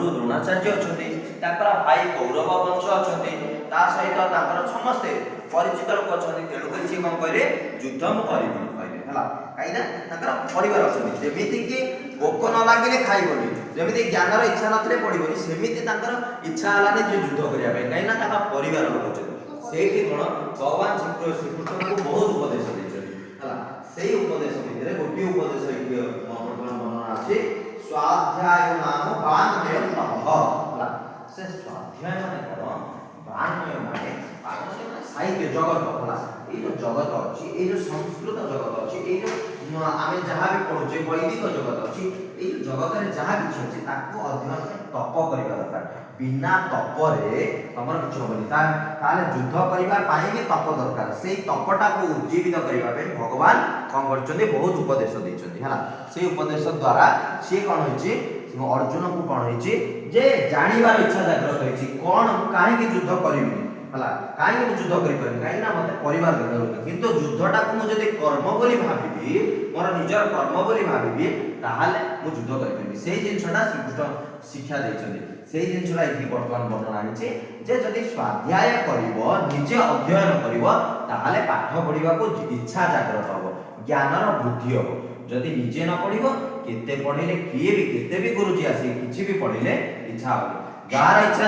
गुरु द्रोणाचार्य अछंती ताकर भाई कौरव वंश अछंती ता सहित ताकर समस्ते परिचित लोक अछंती तेणु कर से कौन कहले युद्ध मु करिबि कहले हला काईना ताकर परिवार अछंती जेमिति कि भोक न लागिले खाइबोनी जेमिति ज्ञानर इच्छा नथले पडिबोनी सेमिति ताकर इच्छा हलाने जे युद्ध करिया पे काईना ताका परिवार लोक अछंती सेठी कोन भगवान श्रीकृष्ण को बहुत उपदेश दैछथि हला सेही उपदेश भितरे गोटी उपदेश इति वर्तमान वर्णना अछि स्वाध्याय नाम वाङ्मय तपः हला से स्वाध्याय माने कोन वाङ्मय माने साहित्य जगत हला ए जो जगत अछि ए जो संस्कृत जगत अछि ए जो आमे जहा भी पढुचे वैदिक जगत अछि ए जो जगत रे जहा किछ अछि ताको अध्ययन तप करिबा दरकार बिना तप रे हमर किछ होबनी ताले युद्ध करिबा पाई भी तप दरकार सेही तपटा को उज्जीवित करिबा पे भगवान कोन करचोंदी बहुत उपदेश दैचोंदी हला सेही उपदेश द्वारा से कोन होइची अर्जुन को कोन होइची जे जानिबार इच्छा जागृत होइची कोन काहे कि युद्ध करिबी हला काहे कि युद्ध करि परबी काहे ना मते परिवार दरकार किंतु युद्धटा को मु जदि कर्म बोली भाबिबी मोर निजर कर्म बोली भाबिबी ताहाले मु युद्ध करि परबी सेही जिंसटा श्रीकृष्ण शिक्षा दैचोंदी सेही जिंसटा इति वर्तमान वर्णना आइचे जे जदि स्वाध्याय करिवो निजे अध्ययन करिवो ताहाले पाठ पढिबा को इच्छा जागृत हबो ज्ञानर वृद्धि हबो जदि निजे न पढिबो केते पढिले किए भी केते भी गुरुजी आसी किछि भी पढिले इच्छा हबो जार इच्छा